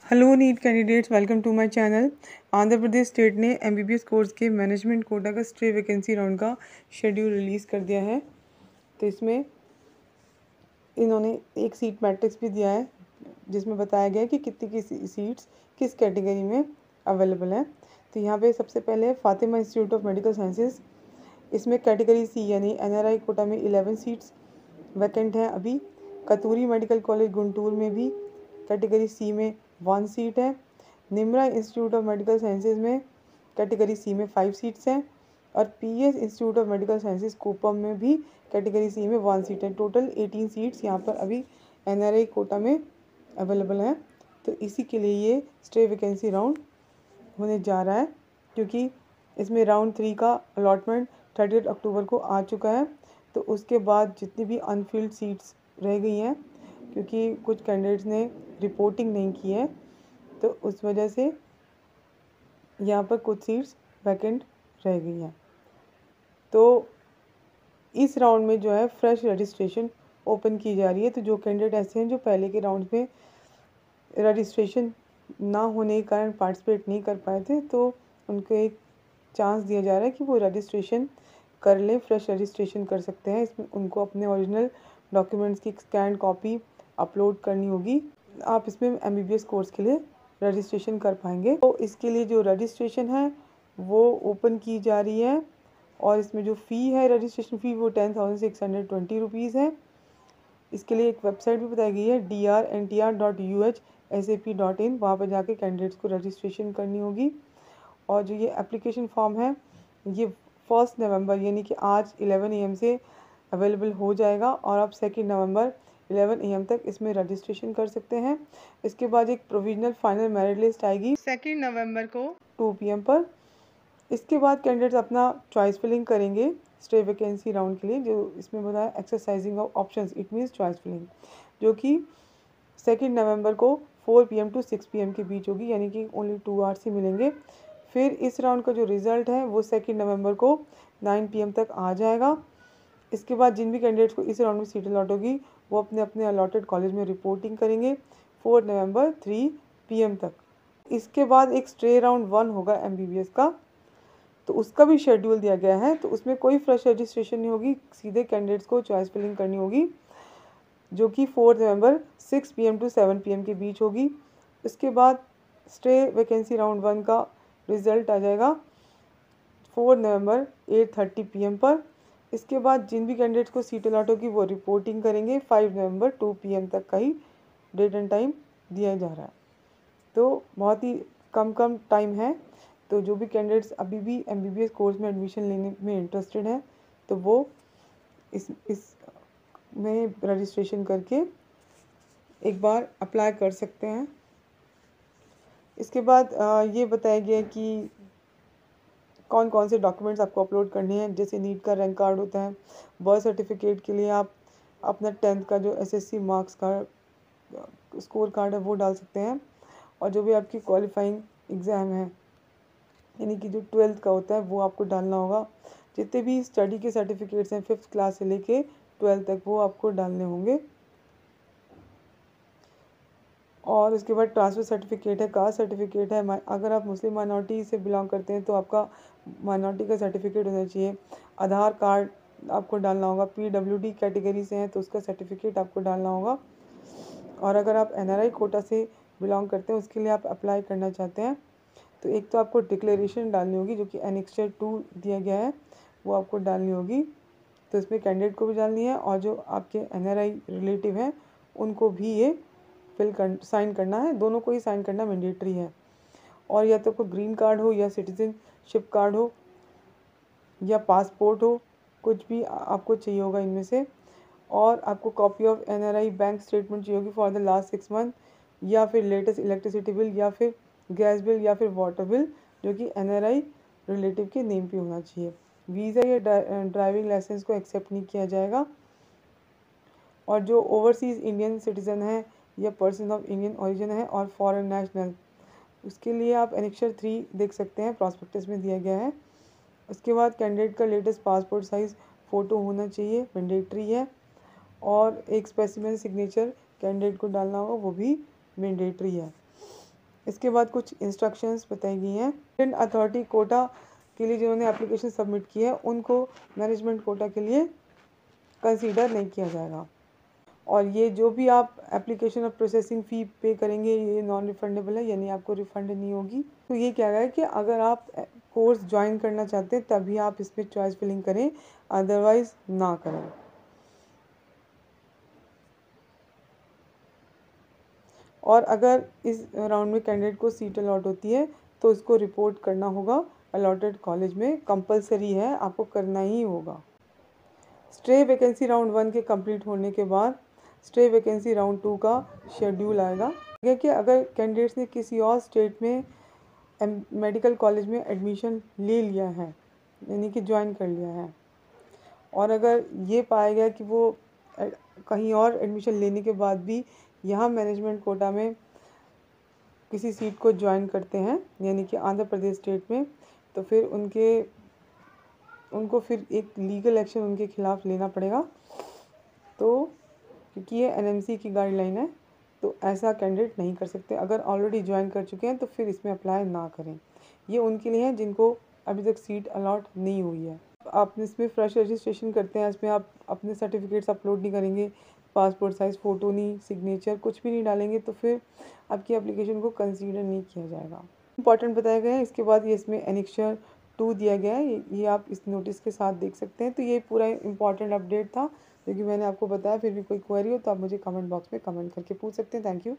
Hello NEET candidates, welcome to my channel. Andhra Pradesh state ने MBBS course के management quota का stay vacancy round का schedule release कर दिया है। तो इसमें इन्होंने एक सीट मैट्रिक्स भी दिया है जिसमें बताया गया है कि कितनी की सीट्स किस कैटेगरी में अवेलेबल हैं। तो यहाँ पे सबसे पहले Fatima institute of medical sciences, इसमें कैटेगरी सी यानी एनआरआई कोटा में 11 सीट्स वैकेंट हैं अभी। कतूरी मेडिकल कॉलेज गुंटूर में भी कैटेगरी सी में 1 सीट है। Nimra institute of medical sciences में कैटेगरी सी में 5 सीट्स हैं और PS institute of medical sciences कोपम में भी कैटेगरी सी में 1 सीट है। टोटल 18 सीट्स यहाँ पर अभी एनआरआई कोटा में अवेलेबल हैं। तो इसी के लिए ये स्टे वैकेंसी राउंड होने जा रहा है, क्योंकि इसमें राउंड 3 का अलॉटमेंट 30 अक्टूबर को आ चुका है। तो उसके बाद जितनी भी अनफिल्ड सीट्स रह गई हैं, क्योंकि कुछ कैंडिडेट्स ने रिपोर्टिंग नहीं की है, तो उस वजह से यहाँ पर कुछ सीट्स वैकेंट रह गई हैं। तो इस राउंड में जो है फ्रेश रजिस्ट्रेशन ओपन की जा रही है। तो जो कैंडिडेट ऐसे हैं जो पहले के राउंड में रजिस्ट्रेशन ना होने के कारण पार्टिसिपेट नहीं कर पाए थे, तो उनको एक चांस दिया जा रहा है कि वो रजिस्ट्रेशन कर लें, फ्रेश रजिस्ट्रेशन कर सकते हैं। इसमें उनको अपने ओरिजिनल डॉक्यूमेंट्स की स्कैन कॉपी अपलोड करनी होगी। आप इसमें एमबीबीएस कोर्स के लिए रजिस्ट्रेशन कर पाएंगे। तो इसके लिए जो रजिस्ट्रेशन है वो ओपन की जा रही है और इसमें जो फ़ी है रजिस्ट्रेशन फ़ी वो 10,620 रुपीज़ है। इसके लिए एक वेबसाइट भी बताई गई है drntr.uhsap.in, वहाँ पर जाके कैंडिडेट्स को रजिस्ट्रेशन करनी होगी। और जो ये एप्लीकेशन फॉर्म है ये 1 नवंबर यानी कि आज 11 AM से अवेलेबल हो जाएगा और आप 2 नवंबर 11 AM तक इसमें रजिस्ट्रेशन कर सकते हैं। इसके बाद एक प्रोविजनल फाइनल मेरिट लिस्ट आएगी 2 नवंबर को 2 PM पर। इसके बाद कैंडिडेट्स अपना चॉइस फिलिंग करेंगे स्टे वैकेंसी राउंड के लिए, जो इसमें बताया exercising of options, it means choice filling, जो कि 2 नवंबर को 4 PM to 6 PM के बीच होगी, यानी कि ओनली 2 आवर्स ही मिलेंगे। फिर इस राउंड का जो रिज़ल्ट है वो 2 नवंबर को 9 PM तक आ जाएगा। इसके बाद जिन भी कैंडिडेट्स को इस राउंड में सीट अलॉट होगी वो अपने अपने अलॉटेड कॉलेज में रिपोर्टिंग करेंगे 4 नवंबर 3 PM तक। इसके बाद एक स्टे राउंड 1 होगा एमबीबीएस का, तो उसका भी शेड्यूल दिया गया है। तो उसमें कोई फ्रेश रजिस्ट्रेशन नहीं होगी, सीधे कैंडिडेट्स को चॉइस फिलिंग करनी होगी, जो कि 4 नवंबर 6 PM to 7 PM के बीच होगी। इसके बाद स्टे वैकेंसी राउंड 1 का रिज़ल्ट आ जाएगा 4 नवंबर 8:30 PM पर। इसके बाद जिन भी कैंडिडेट्स को सीट अलॉट होगी वो रिपोर्टिंग करेंगे 5 नवंबर 2 PM तक का ही डेट एंड टाइम दिया जा रहा है। तो बहुत ही कम टाइम है। तो जो भी कैंडिडेट्स अभी भी एमबीबीएस कोर्स में एडमिशन लेने में इंटरेस्टेड हैं तो वो इस में रजिस्ट्रेशन करके एक बार अप्लाई कर सकते हैं। इसके बाद ये बताया गया कि कौन कौन से डॉक्यूमेंट्स आपको अपलोड करने हैं। जैसे नीट का रैंक कार्ड होता है, बर्थ सर्टिफिकेट के लिए आप अपना 10th का जो एसएससी मार्क्स का स्कोर कार्ड है वो डाल सकते हैं, और जो भी आपकी क्वालिफाइंग एग्ज़ाम है यानी कि जो 12th का होता है वो आपको डालना होगा। जितने भी स्टडी के सर्टिफिकेट्स हैं 5th क्लास से लेके 12th तक वो आपको डालने होंगे। और उसके बाद ट्रांसफ़र सर्टिफिकेट है, कास्ट सर्टिफिकेट है। अगर आप मुस्लिम माइनॉरिटी से बिलोंग करते हैं तो आपका माइनॉरिटी का सर्टिफिकेट होना चाहिए। आधार कार्ड आपको डालना होगा। पीडब्ल्यूडी कैटेगरी से हैं तो उसका सर्टिफिकेट आपको डालना होगा। और अगर आप एनआरआई कोटा से बिलोंग करते हैं, उसके लिए आप अप्लाई करना चाहते हैं, तो एक तो आपको डिक्लेरेशन डालनी होगी जो कि एनेक्स्चर 2 दिया गया है, वो आपको डालनी होगी। तो इसमें कैंडिडेट को भी डालनी है और जो आपके एनआरआई रिलेटिव हैं उनको भी ये साइन करना है। दोनों को ही साइन करना मैंडेटरी है। और या तो कोई ग्रीन कार्ड हो या सिटीजनशिप कार्ड हो या पासपोर्ट हो, कुछ भी आपको चाहिए होगा इनमें से। और आपको copy of NRI bank statement चाहिए होगी फॉर द लास्ट 6 मंथ, या फिर लेटेस्ट इलेक्ट्रिसिटी बिल या फिर गैस बिल या फिर वाटर बिल, जो कि एनआरआई रिलेटिव के नेम पे होना चाहिए। वीज़ा या ड्राइविंग लाइसेंस को एक्सेप्ट नहीं किया जाएगा। और जो ओवरसीज़ इंडियन सिटीज़न है या पर्सन ऑफ इंडियन ओरिजिन है और फॉरेन नेशनल, उसके लिए आप एनेक्स्चर 3 देख सकते हैं, प्रॉस्पेक्टस में दिया गया है। उसके बाद कैंडिडेट का लेटेस्ट पासपोर्ट साइज़ फ़ोटो होना चाहिए, मैंडेटरी है। और एक स्पेसिमेन सिग्नेचर कैंडिडेट को डालना होगा, वो भी मैंडेटरी है। इसके बाद कुछ इंस्ट्रक्शंस बताई गई हैं। स्टूडेंट अथॉरिटी कोटा के लिए जिन्होंने एप्लीकेशन सबमिट की है उनको मैनेजमेंट कोटा के लिए कंसीडर नहीं किया जाएगा। और ये जो भी आप एप्लीकेशन और प्रोसेसिंग फ़ी पे करेंगे ये नॉन रिफंडेबल है, यानी आपको रिफ़ंड नहीं होगी। तो ये क्या है कि अगर आप कोर्स ज्वाइन करना चाहते हैं तभी आप इसमें चॉइस फिलिंग करें, अदरवाइज़ ना करें। और अगर इस राउंड में कैंडिडेट को सीट अलॉट होती है तो इसको रिपोर्ट करना होगा अलॉटेड कॉलेज में, कंपलसरी है, आपको करना ही होगा। स्टे वैकेंसी राउंड 1 के कंप्लीट होने के बाद स्टे वैकेंसी राउंड 2 का शेड्यूल आएगा। कि अगर कैंडिडेट्स ने किसी और स्टेट में मेडिकल कॉलेज में एडमिशन ले लिया है, यानी कि ज्वाइन कर लिया है, और अगर ये पाया गया कि वो कहीं और एडमिशन लेने के बाद भी यहाँ मैनेजमेंट कोटा में किसी सीट को ज्वाइन करते हैं, यानी कि आंध्र प्रदेश स्टेट में, तो फिर उनको फिर एक लीगल एक्शन उनके खिलाफ लेना पड़ेगा। तो क्योंकि ये एनएमसी की गाइडलाइन है तो ऐसा कैंडिडेट नहीं कर सकते। अगर ऑलरेडी ज्वाइन कर चुके हैं तो फिर इसमें अप्लाई ना करें। ये उनके लिए है जिनको अभी तक सीट अलॉट नहीं हुई है। आप इसमें फ्रेश रजिस्ट्रेशन करते हैं, इसमें आप अपने सर्टिफिकेट्स अपलोड नहीं करेंगे, पासपोर्ट साइज़ फ़ोटो नहीं, सिग्नेचर कुछ भी नहीं डालेंगे, तो फिर आपकी एप्लीकेशन को कंसीडर नहीं किया जाएगा। इंपॉर्टेंट बताया गया है। इसके बाद ये इसमें एनेक्चर 2 दिया गया है, ये आप इस नोटिस के साथ देख सकते हैं। तो ये पूरा इंपॉर्टेंट अपडेट था जो कि मैंने आपको बताया। फिर भी कोई क्वेरी हो तो आप मुझे कमेंट बॉक्स में कमेंट करके पूछ सकते हैं। Thank you.